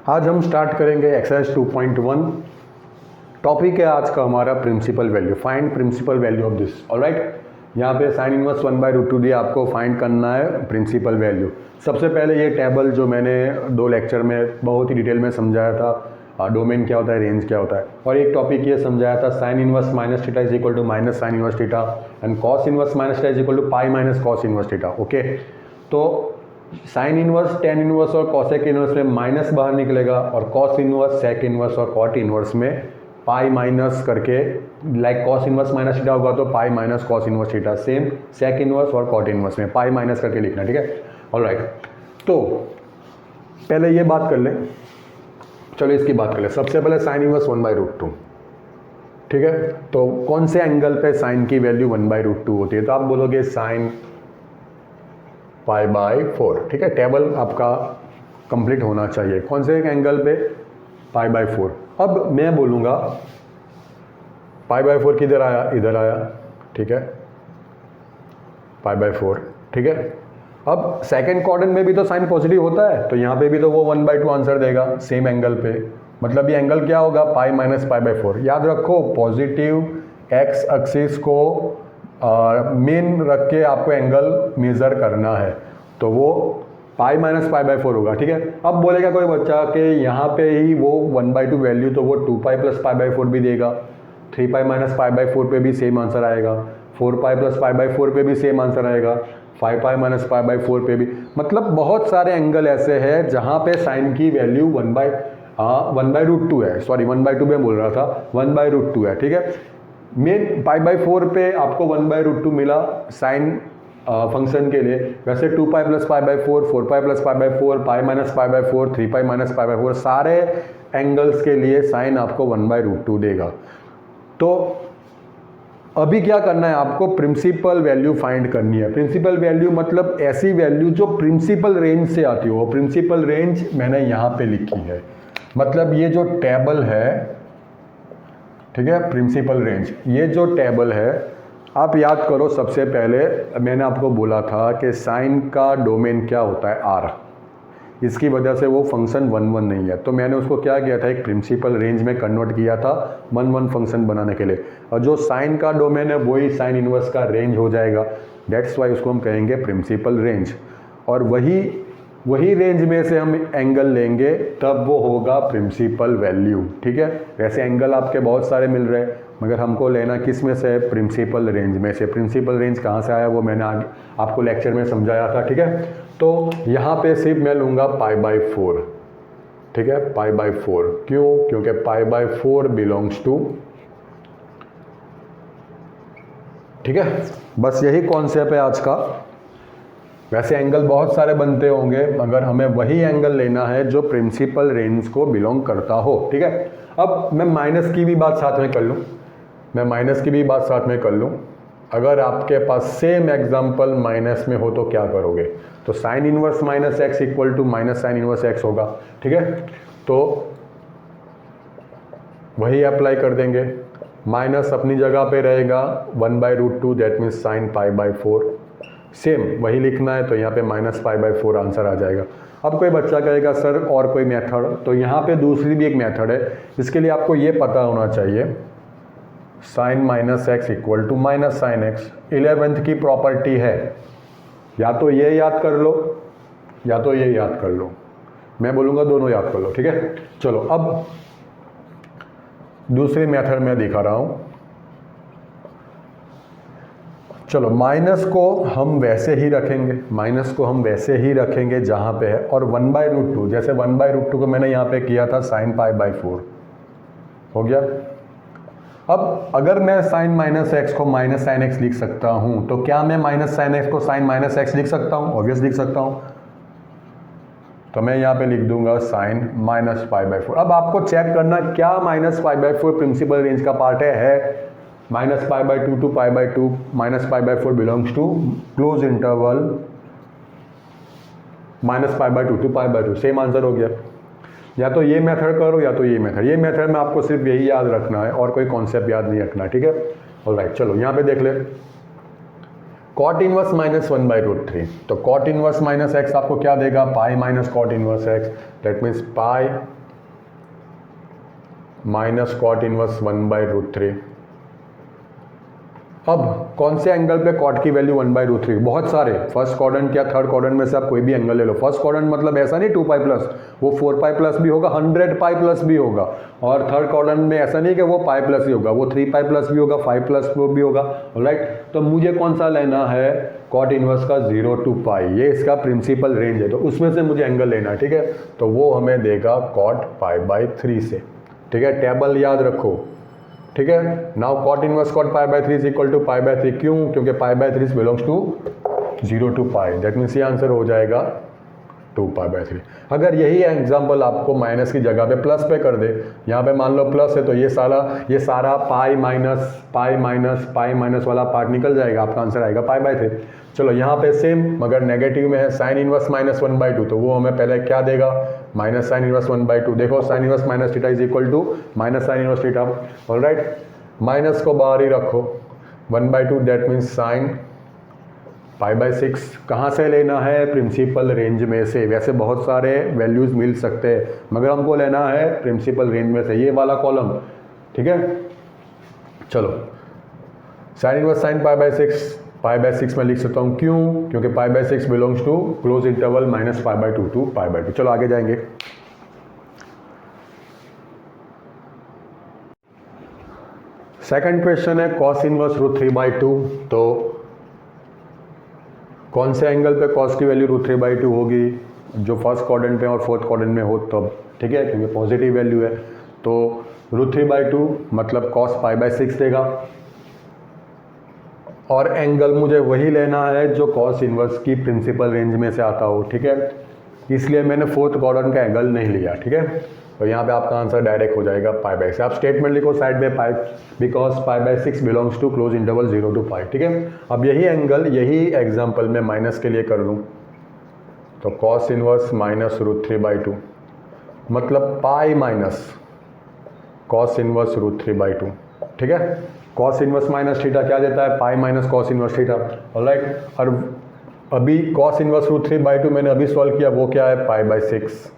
आज हम स्टार्ट करेंगे एक्सरसाइज 2.1। टॉपिक है आज का हमारा principal value, find principal value of this. Alright, यहाँ पे साइन इनवर्स 1/√2 दिया, आपको फाइंड करना है प्रिंसिपल वैल्यू। सबसे पहले ये टेबल जो मैंने 2 लेक्चर में बहुत ही डिटेल में समझाया था, डोमेन क्या होता है, रेंज क्या होता है, और एक टॉपिक ये समझाया था sine inverse minus theta is equal to minus sine inverse theta and cos inverse minus theta is equal to pi minus cos inverse theta. Okay, तो साइन इनवर्स, टेन इनवर्स और कॉसेक इनवर्स में minus बाहर निकलेगा और cos inverse, sec inverse और cot inverse में pi minus करके, like cos inverse minus theta होगा तो pi minus cos inverse theta, same sec inverse और कॉट इनवर्स में पाई माइनस करके लिखना। ठीक है, ऑलराइट। तो पहले ये बात कर लें, चलो इसकी बात कर लें। सबसे पहले साइन इनवर्स 1/√2। ठीक है, तो कौन से एंगल पे साइन की वैल्यू 1/√2 होती है? तो आप बोलोगे साइन π/4। ठीक है, टेबल आपका कंप्लीट होना चाहिए। कौन से एंगल पे? π/4। अब मैं बोलूँगा π/4 किधर आया? इधर आया। ठीक है, π/4। ठीक है, अब सेकंड क्वाड्रेंट में भी तो साइन पॉजिटिव होता है, तो यहाँ पे भी तो वो 1/2 आंसर देगा सेम एंगल पे। मतलब ये एंगल क्या होगा? Pi minus π/4। याद रखो, पॉजिटिव एक्स एक्सिस को मेन रख के आपको एंगल मेज़र करना है, तो वो पाई माइनस π/4 होगा। ठीक है, अब बोलेगा कोई बच्चा कि यहाँ पे ही वो 1/2 वैल्यू, तो वो 2π प्लस π/4 भी देगा, 3π माइनस π/4 पे भी सेम आंसर आएगा, 4π प्लस π/4 पे भी सेम आंसर आएगा, 5π माइनस π/4 पे भी। मतलब बहुत सारे एंगल ऐसे हैं जहाँ पे साइन की वैल्यू 1/√2 है। सॉरी, 1/2 में बोल रहा था, 1/√2 है। ठीक है, मेन π/4 पे आपको 1/√2 मिला साइन फंक्शन के लिए। वैसे 2π plus π/4, 4π plus π/4, pi minus π/4, 3π minus π/4, सारे एंगल्स के लिए साइन आपको 1/√2 देगा। तो अभी क्या करना है आपको? प्रिंसिपल वैल्यू फाइंड करनी है। प्रिंसिपल वैल्यू मतलब ऐसी वैल्यू जो प्रिंसिपल रेंज से आती हो। प्रिंसिपल रेंज मैंने यहाँ पे लिखी है, मतलब ये जो टेबल है, ठीक है, प्रिंसिपल रेंज, ये जो टेबल है, आप याद करो। सबसे पहले मैंने आपको बोला था कि साइन का डोमेन क्या होता है? आर। इसकी वजह से वो फंक्शन 1 1 नहीं है, तो मैंने उसको क्या किया था? एक प्रिंसिपल रेंज में कन्वर्ट किया था 1 1 फंक्शन बनाने के लिए। और जो साइन का डोमेन है वही साइन इनवर्स का रेंज हो जाएगा। दैट्स वाई उसको हम कहेंगे प्रिंसिपल रेंज। और वही रेंज में से हम एंगल लेंगे, तब वो होगा प्रिंसिपल वैल्यू। ठीक है, वैसे एंगल आपके बहुत सारे मिल रहे हैं, मगर हमको लेना किस में से? प्रिंसिपल रेंज में से। प्रिंसिपल रेंज कहाँ से आया वो मैंने आगे आपको लेक्चर में समझाया था। ठीक है, तो यहाँ पे सिर्फ मैं लूँगा π/4। ठीक है, π/4। क्यों? क्योंकि π/4 बिलोंग्स टू, ठीक है, बस यही कॉन्सेप्ट है आज का। वैसे एंगल बहुत सारे बनते होंगे, मगर हमें वही एंगल लेना है जो प्रिंसिपल रेंज को बिलोंग करता हो। ठीक है, अब मैं माइनस की भी बात साथ में कर लूँ। अगर आपके पास सेम एग्जांपल माइनस में हो तो क्या करोगे? तो sine inverse minus x equal to minus sine inverse x होगा। ठीक है, तो वही अप्लाई कर देंगे। माइनस अपनी जगह पे रहेगा, 1/√2, दैट मीन्स साइन π/4। सेम वही लिखना है, तो यहाँ पे माइनस π/4 आंसर आ जाएगा। अब कोई बच्चा कहेगा सर और कोई मेथड, तो यहाँ पे दूसरी भी एक मेथड है। इसके लिए आपको ये पता होना चाहिए, sine minus x equal to minus sine x. 11th की प्रॉपर्टी है, या तो ये याद कर लो या तो ये याद कर लो। मैं बोलूँगा दोनों याद कर लो। ठीक है, चलो अब दूसरी मेथड मैं दिखा रहा हूँ। चलो, माइनस को हम वैसे ही रखेंगे जहाँ पे है, और 1/√2, जैसे 1/√2 को मैंने यहाँ पे किया था साइन π/4 हो गया। अब अगर मैं साइन माइनस एक्स को माइनस साइन एक्स लिख सकता हूँ, तो क्या मैं माइनस साइन एक्स को साइन माइनस एक्स लिख सकता हूँ? ऑब्वियस लिख सकता हूँ। तो मैं यहाँ पे लिख दूंगा साइन माइनस π/4। अब आपको चेक करना क्या माइनस π/4 प्रिंसिपल रेंज का पार्ट है। Minus π/2 to π/2, minus π/4 belongs to close interval minus π/2 to π/2। Same answer हो गया। या तो ये मेथड करो या तो ये मेथड। ये मेथड में आपको सिर्फ यही याद रखना है और कोई कॉन्सेप्ट याद नहीं रखना। ठीक है, ऑलराइट, चलो यहाँ पे देख ले। कॉट इनवर्स माइनस 1/√3, तो कॉट इनवर्स माइनस एक्स आपको क्या देगा, pi minus cot inverse x, that means pi minus cot inverse 1/√3। अब कौन से एंगल पे कॉट की वैल्यू 1/√3, बहुत सारे, फर्स्ट क्वाड्रेंट या थर्ड क्वाड्रेंट में से आप कोई भी एंगल ले लो। फर्स्ट क्वाड्रेंट मतलब ऐसा नहीं 2 पाई प्लस, वो 4 पाई प्लस भी होगा, 100 पाई प्लस भी होगा। और थर्ड क्वाड्रेंट में ऐसा नहीं कि वो पाई प्लस ही होगा, वो 3 पाई प्लस भी होगा, 5 प्लस भी होगा, राइट। तो मुझे कौन सा लेना है, कॉट इनवर्स का 0 to पाई, ये इसका प्रिंसिपल रेंज है, तो उसमें से मुझे एंगल लेना है, ठीक है। तो वो हमें देगा कॉट π/3 से, ठीक है। टेबल याद रखो, ठीक है। Now cot inverse cot π/3 is equal to π/3, क्यों, क्योंकि π/3 belongs to 0 to pi, that means ये आंसर हो जाएगा 2π/3। अगर यही एग्जांपल आपको माइनस की जगह पे प्लस पे कर दे, यहाँ पे मान लो प्लस है, तो ये सारा पाई माइनस वाला पार्ट निकल जाएगा, आपका आंसर आएगा π/3। चलो यहाँ पे सेम, मगर नेगेटिव में है, साइन इनवर्स माइनस 1/2, तो वो हमें पहले क्या देगा, माइनस साइन इनवर्स 1/2। देखो sine inverse minus theta is equal to minus sine inverse theta, alright. Minus को बाहर ही रखो, 1/2 दैट मीन्स साइन π/6। कहाँ से लेना है, प्रिंसिपल रेंज में से। वैसे बहुत सारे वैल्यूज़ मिल सकते हैं, मगर हमको लेना है प्रिंसिपल रेंज में से, ये वाला कॉलम, ठीक है। चलो साइन इनवर्स साइन π/6 में लिख सकता हूँ, क्यों, क्योंकि π/6 belongs to close interval minus π/2 to π/2। चलो आगे जाएंगे। सेकंड क्वेश्चन है कॉस इनवर्स √3/2। तो कौन से एंगल पे कॉस की वैल्यू √3/2 होगी, जो फर्स्ट क्वाड्रेंट में और फोर्थ क्वाड्रेंट में हो तब, ठीक है, क्योंकि पॉजिटिव वैल्यू है। तो √3/2 मतलब कॉस π/6 देगा, और एंगल मुझे वही लेना है जो कॉस इनवर्स की प्रिंसिपल रेंज में से आता हो, ठीक है। इसलिए मैंने फोर्थ क्वाड्रेंट का एंगल नहीं लिया, ठीक है। तो यहाँ पे आपका आंसर डायरेक्ट हो जाएगा π/6। आप स्टेटमेंट लिखो साइड में, pi because π/6 belongs to close interval 0 to pi, ठीक है। अब यही एंगल, यही एग्जाम्पल मैं माइनस के लिए कर दूँ, तो कॉस इनवर्स माइनस √3/2 मतलब पाई माइनस कॉस इनवर्स √3/2, ठीक है। कॉस इनवर्स माइनस थीटा क्या देता है, पाई minus cos inverse theta, alright. और अभी कॉस इनवर्स √3/2 मैंने अभी सॉल्व किया, वो क्या है, π/6,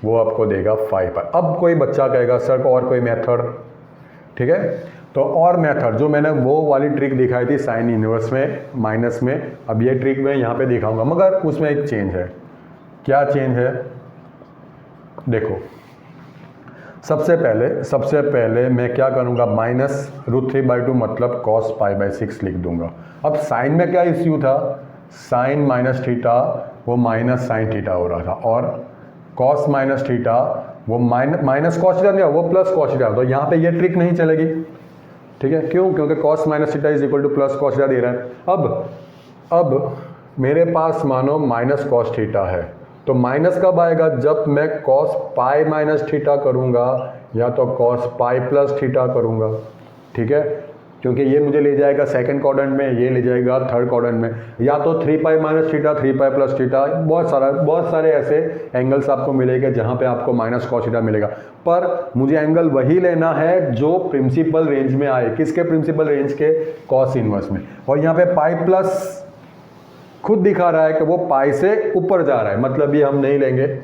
वो आपको देगा 5 पाई। अब कोई बच्चा कहेगा सर और कोई मेथड, ठीक है। तो और मेथड, जो मैंने वो वाली ट्रिक दिखाई थी साइन इनवर्स में माइनस में, अब ये ट्रिक मैं यहाँ पे दिखाऊंगा, मगर उसमें एक चेंज है। क्या चेंज है, देखो सबसे पहले मैं क्या करूँगा, माइनस √3/2 मतलब कॉस π/6 लिख दूंगा। अब साइन में क्या इश्यू था, साइन माइनस थीटा वो माइनस साइन थीटा हो रहा था, और कॉस माइनस थीटा वो माइनस कॉस थीटा नहीं, वो प्लस कॉस थीटा, तो यहाँ पे ये ट्रिक नहीं चलेगी, ठीक है। क्यों, क्योंकि cos minus theta is equal to plus cos theta दे रहा है। अब मेरे पास मानो माइनस कॉस थीटा है, तो माइनस कब आएगा, जब मैं कॉस पाई माइनस थीटा करूँगा या तो कॉस पाई प्लस थीटा करूँगा, ठीक है। क्योंकि ये मुझे ले जाएगा सेकंड क्वाड्रेंट में, ये ले जाएगा थर्ड क्वाड्रेंट में, या तो 3 पाई minus theta, 3 pi plus theta, बहुत सारे ऐसे एंगल्स आपको मिलेंगे जहाँ पे आपको माइनस कॉस थीटा मिलेगा। पर मुझे एंगल वही लेना है जो प्रिंसिपल रेंज में आए, किसके प्रिंसिपल रेंज के, कॉस इनवर्स में। और यहाँ पे पाई प्लस खुद दिखा रहा है कि वो पाई से ऊपर जा रहा है, मतलब ये हम नहीं लेंगे,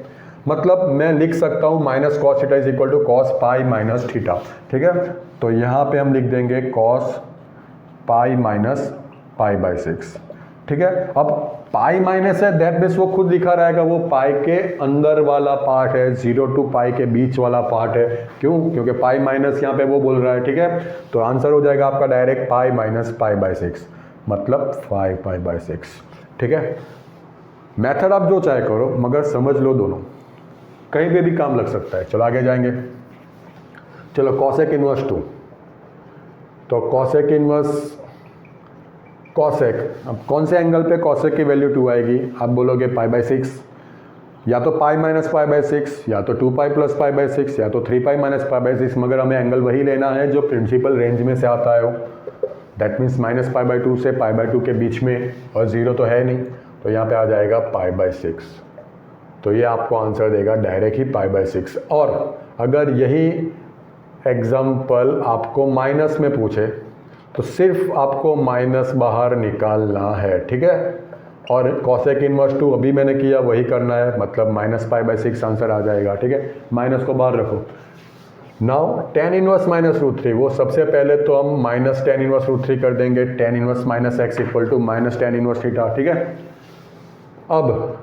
मतलब मैं लिख सकता हूँ minus cos theta is equal to cos pi minus theta, ठीक है। तो यहाँ पे हम लिख देंगे कॉस पाई माइनस π/6, ठीक है। अब पाई माइनस है, दैट मीन्स वो खुद दिखा रहेगा वो पाई के अंदर वाला पार्ट है, 0 to पाई के बीच वाला पार्ट है। क्यों, क्योंकि पाई माइनस यहाँ पे वो बोल रहा है, ठीक है। तो आंसर हो जाएगा आपका डायरेक्ट पाई माइनस π/6 मतलब 5 π/6, ठीक है। मेथड आप जो चाहे करो, मगर समझ लो दोनों, कहीं पे भी काम लग सकता है। चलो आगे जाएंगे। चलो कॉसेक इनवर्स 2, तो कॉसेक इनवर्स कॉसेक, अब कौन से एंगल पे कॉसेक की वैल्यू 2 आएगी, आप बोलोगे π/6, या तो पाई माइनस π/6, या तो 2 पाई प्लस π/6, या तो 3 पाई माइनस π/6, मगर हमें एंगल वही लेना है जो प्रिंसिपल रेंज में से आता है, दैट मीन्स माइनस π/2 से π/2 के बीच में, और 0 तो है नहीं, तो यहाँ पे आ जाएगा π/6। तो ये आपको आंसर देगा डायरेक्ट ही π/6। और अगर यही एग्जाम्पल आपको माइनस में पूछे तो सिर्फ आपको माइनस बाहर निकालना है, ठीक है। और कॉसेक इनवर्स 2 अभी मैंने किया वही करना है, मतलब -π/6 आंसर आ जाएगा, ठीक है। माइनस को बाहर रखो। नाउ tan इनवर्स -√3, वो सबसे पहले तो हम -tan इनवर्स √3 कर देंगे। tan inverse -x equal to -tan inverse theta, ठीक है। अब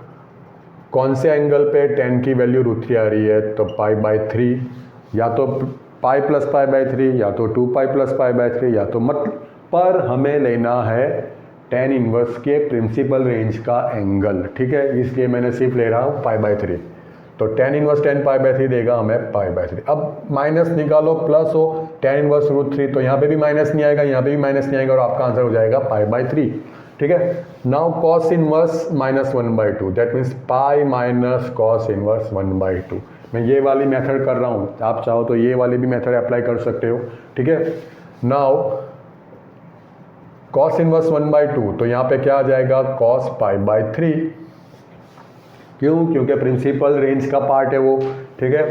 कौन से एंगल पे tan की वैल्यू √3 आ रही है, तो π/3, या तो π + π/3 या तो 2π + π/3 या तो पर हमें लेना है tan इनवर्स के प्रिंसिपल रेंज का एंगल, ठीक है। इसलिए मैंने सिर्फ ले रहा हूँ π/3, तो tan इनवर्स tan π/3 देगा हमें π/3। अब माइनस निकालो, प्लस हो tan इनवर्स √3, तो यहाँ पे भी माइनस नहीं आएगा, यहाँ पे भी माइनस नहीं आएगा, और आपका आंसर हो जाएगा π/3, ठीक है। Now cos inverse -1/2, that means π - cos inverse 1/2। मैं ये वाली मेथड कर रहा हूँ, आप चाहो तो ये वाली भी मेथड अप्लाई कर सकते हो, ठीक है। नाउ cos इनवर्स 1/2, तो यहाँ पे क्या आ जाएगा, cos π/3, क्यों, क्योंकि प्रिंसिपल रेंज का पार्ट है वो, ठीक है।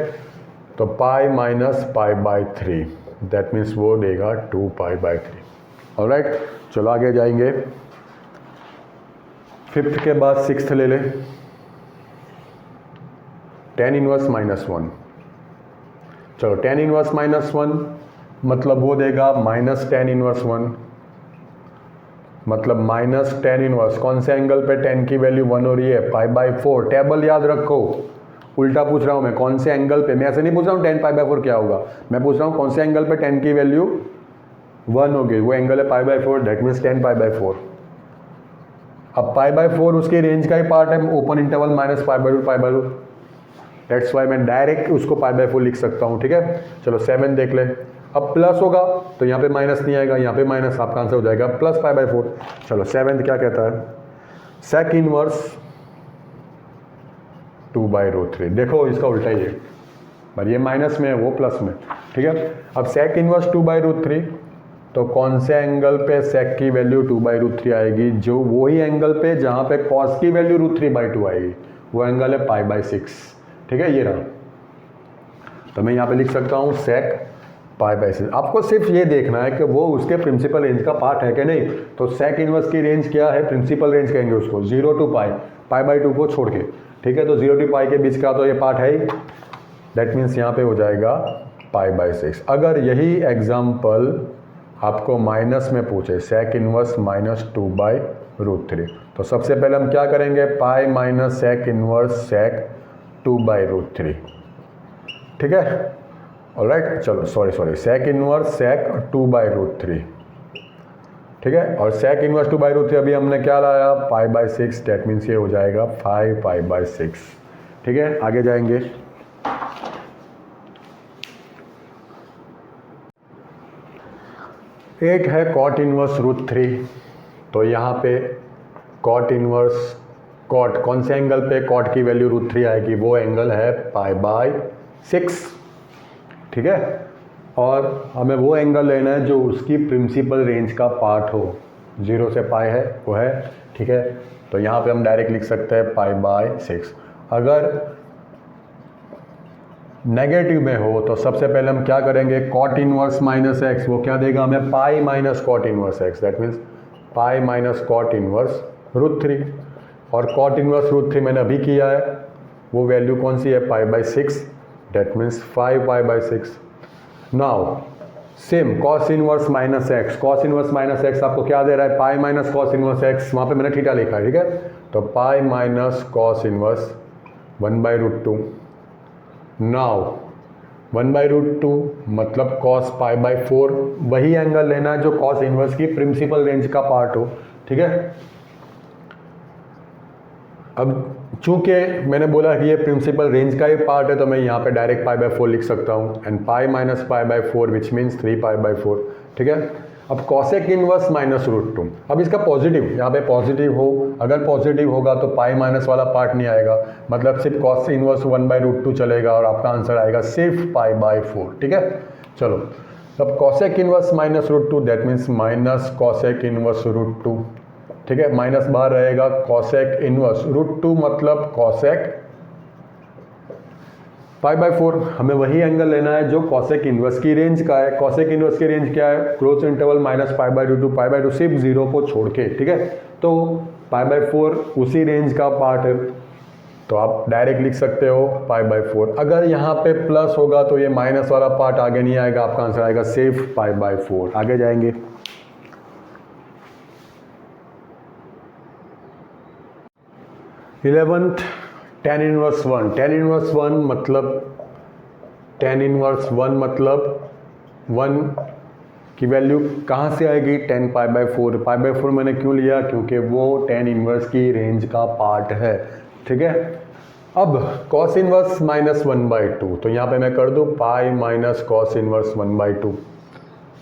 तो π - π/3, दैट मीन्स वो देगा 2π/3। ऑलराइट, चलो आगे जाएंगे। 5th के बाद 6th ले ले। tan इनवर्स -1, चलो tan इनवर्स -1 मतलब वो देगा -tan इनवर्स 1, मतलब -tan इनवर्स, कौन से एंगल पे tan की वैल्यू 1 हो रही है, π/4। टेबल याद रखो, उल्टा पूछ रहा हूँ मैं, कौन से एंगल पे, मैं ऐसे नहीं पूछ रहा हूँ tan π/4 क्या होगा, मैं पूछ रहा हूँ कौन से एंगल पे tan की वैल्यू 1 होगी, वो एंगल है π/4, दैट मीन्स tan π/4। अब π/4 उसकी रेंज का ही पार्ट है, ओपन इंटरवल -π/2, दैट्स वाई मैं डायरेक्ट उसको π/4 लिख सकता हूँ, ठीक है। चलो 7 देख ले। अब प्लस होगा तो यहाँ पे माइनस नहीं आएगा, यहाँ पे माइनस, आपका आंसर हो जाएगा +π/4। चलो 7th क्या कहता है, sec इनवर्स 2/√3। देखो इसका उल्टा ही है, पर ये माइनस में है वो प्लस में, ठीक है। अब sec इनवर्स 2/√3, तो कौन से एंगल पे sec की वैल्यू 2/√3 आएगी, जो वही एंगल पे जहाँ पे cos की वैल्यू √3/2 आएगी, वो एंगल है π/6, ठीक है। ये रहा, तो मैं यहाँ पे लिख सकता हूँ sec π/6। आपको सिर्फ ये देखना है कि वो उसके प्रिंसिपल रेंज का पार्ट है कि नहीं। तो sec इनवर्स की रेंज क्या है, प्रिंसिपल रेंज कहेंगे उसको, 0 to π/2 को छोड़ के, ठीक है। तो 0 to π के बीच का तो ये पार्ट है ही, दैट मीन्स यहाँ पे हो जाएगा π/6। अगर यही एग्जाम्पल आपको माइनस में पूछे, sec इनवर्स -2/√3, तो सबसे पहले हम क्या करेंगे, π - sec इनवर्स sec 2/√3, ठीक है। ऑलराइट, चलो सॉरी sec इनवर्स sec 2/√3, ठीक है। और sec इनवर्स 2/√3 अभी हमने क्या लाया, π/6, दैट मीन्स ये हो जाएगा 5π/6, ठीक है। आगे जाएंगे। एक है cot इनवर्स √3, तो यहाँ पे cot इनवर्स cot, कौन से एंगल पे cot की वैल्यू √3 आएगी, वो एंगल है π/6, ठीक है। और हमें वो एंगल लेना है जो उसकी प्रिंसिपल रेंज का पार्ट हो, 0 से π है वो है, ठीक है। तो यहाँ पे हम डायरेक्ट लिख सकते हैं π/6। अगर नेगेटिव में हो तो सबसे पहले हम क्या करेंगे, cot इनवर्स -x, वो क्या देगा हमें, π - cot inverse x, that means π - cot inverse √3। और cot इनवर्स √3 मैंने अभी किया है, वो वैल्यू कौन सी है, π/6, that means 5π/6। Now same cos inverse -x, cos inverse -x आपको क्या दे रहा है, π - cos इनवर्स x, वहाँ पे मैंने थीटा लिखा है, ठीक है। तो π - cos इनवर्स 1/√2। नाउ 1/√2 मतलब cos π/4, वही एंगल लेना है जो cos इनवर्स की प्रिंसिपल रेंज का पार्ट हो, ठीक है। अब चूंकि मैंने बोला कि ये प्रिंसिपल रेंज का ही पार्ट है, तो मैं यहाँ पे डायरेक्ट π/4 लिख सकता हूँ, एंड π - π/4 विच मीन्स 3π/4, ठीक है। अब cosec इनवर्स -√2, अब इसका पॉजिटिव, यहाँ पे पॉजिटिव हो, अगर पॉजिटिव होगा तो π माइनस वाला पार्ट नहीं आएगा, मतलब सिर्फ cos इनवर्स 1/√2 चलेगा और आपका आंसर आएगा सिर्फ π/4, ठीक है। चलो, अब cosec inverse -√2, that means minus cosec inverse √2, ठीक है। माइनस बाहर रहेगा, cosec इनवर्स √2 मतलब cosec π/4 हमें वही एंगल लेना है जो कॉसेक इन्वर्स की रेंज का है। कॉसेक इन्वर्स की रेंज क्या है? क्लोज इंटरवल -π/2 टू π/2 सिर्फ 0 को छोड़ के, ठीक है। तो π/4 उसी रेंज का पार्ट है, तो आप डायरेक्ट लिख सकते हो π/4। अगर यहाँ पे प्लस होगा तो ये माइनस वाला पार्ट आगे नहीं आएगा, आपका आंसर आएगा सिर्फ π/4। आगे जाएंगे। 11th tan inverse 1। tan inverse 1 मतलब 1 की वैल्यू कहाँ से आएगी? tan π/4। π/4 मैंने क्यों लिया? क्योंकि वो tan इनवर्स की रेंज का पार्ट है, ठीक है। अब cos इनवर्स -1/2, तो यहाँ पे मैं कर दूँ पाई माइनस cos इनवर्स 1/2,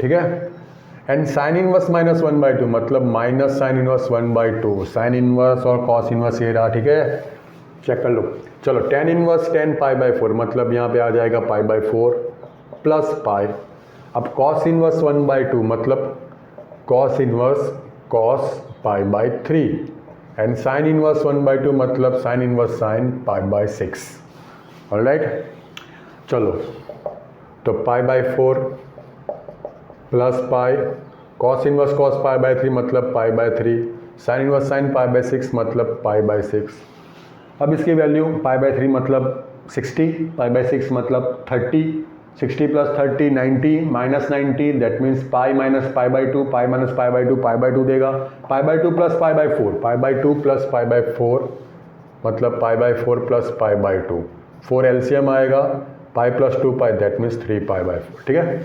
ठीक है। एंड साइन इनवर्स -1/2 मतलब minus sine inverse 1/2। Sine inverse और cos इनवर्स ये रहा, ठीक है, चेक कर लो। चलो tan इनवर्स tan π/4 मतलब यहाँ पे आ जाएगा π/4 प्लस पाई। अब cos इनवर्स 1/2 मतलब cos inverse cos π/3 and sine inverse 1/2 मतलब साइन इनवर्स साइन π/6। ऑलराइट, चलो तो π/4 plus pi, cos inverse cos π/3 मतलब π/3, साइन इनवर्स साइन π/6 मतलब π/6। अब इसकी वैल्यू π/3 मतलब 60, π/6 मतलब 30, 60 plus 30 90 minus 90, that means pi minus π/2, pi minus π/2 π/2 देगा। π/2 प्लस π/4, π/2 प्लस π/4 मतलब π/4 प्लस π/2, 4 एलसीएम आएगा, pi plus 2 pi that means 3 π/4, ठीक है।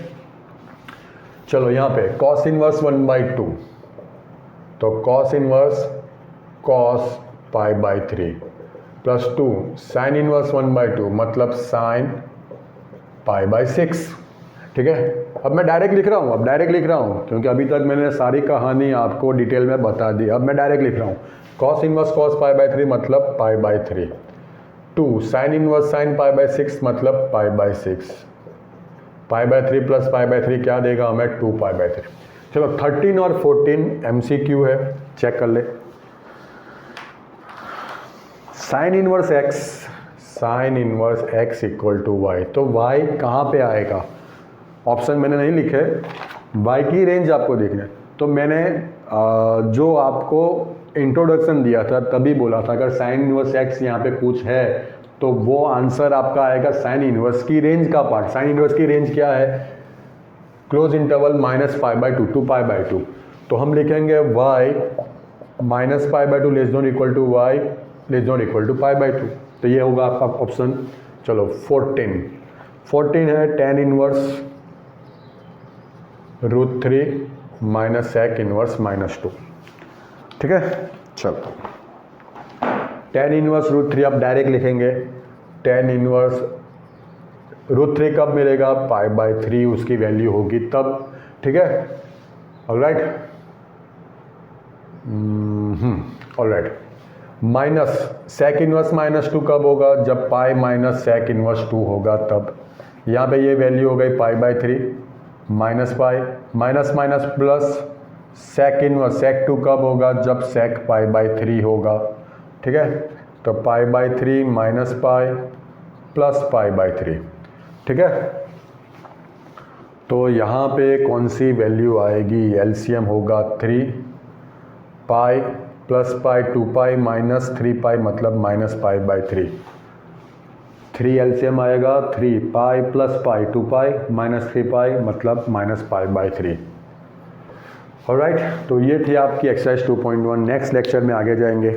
चलो यहाँ पे cos इनवर्स 1/2, तो cos inverse cos π/3 plus 2 sine inverse 1/2 मतलब साइन π/6, ठीक है। अब मैं डायरेक्ट लिख रहा हूँ, क्योंकि अभी तक मैंने सारी कहानी आपको डिटेल में बता दी। अब मैं डायरेक्ट लिख रहा हूँ cos इनवर्स cos π/3 मतलब π/3, 2 साइन इनवर्स साइन π/6 मतलब π/6, π/3 प्लस π/3 क्या देगा हमें? 2 π/3। चलो 13 और 14 MCQ है, चेक कर ले। Sine inverse x equal to y, तो y कहाँ पे आएगा? ऑप्शन मैंने नहीं लिखे, y की रेंज आपको देखना है। तो मैंने जो आपको इंट्रोडक्शन दिया था तभी बोला था अगर साइन इनवर्स x यहाँ पे कुछ है तो वो आंसर आपका आएगा साइन इनवर्स की रेंज का पार्ट। साइन इनवर्स की रेंज क्या है? क्लोज इंटरवल -π/2 टू π/2, तो हम लिखेंगे y -π/2 less than equal to y less than equal to π/2, तो ये होगा आपका ऑप्शन। चलो 14 है tan inverse √3 minus sec inverse -2, ठीक है। चलो tan इनवर्स √3 आप डायरेक्ट लिखेंगे, tan इनवर्स √3 कब मिलेगा? π/3 उसकी वैल्यू होगी तब, ठीक है। ऑलराइट, माइनस sec इनवर्स -2 कब होगा? जब पाई माइनस sec इनवर्स 2 होगा तब। यहाँ पे ये वैल्यू हो गई π/3 minus pi, minus minus plus sec inverse sec 2 कब होगा? जब sec π/3 होगा, ठीक है। तो π/3 माइनस पाई प्लस π/3, ठीक है। तो यहाँ पे कौन सी वैल्यू आएगी? एलसीएम होगा 3 pi plus pi 2 pi minus 3 पाई मतलब माइनस π/3, 3 एलसीएम आएगा 3 pi plus pi 2 pi minus 3 पाई मतलब माइनस π/3। ऑलराइट, तो ये थी आपकी एक्सरसाइज 2.1। नेक्स्ट लेक्चर में आगे जाएंगे।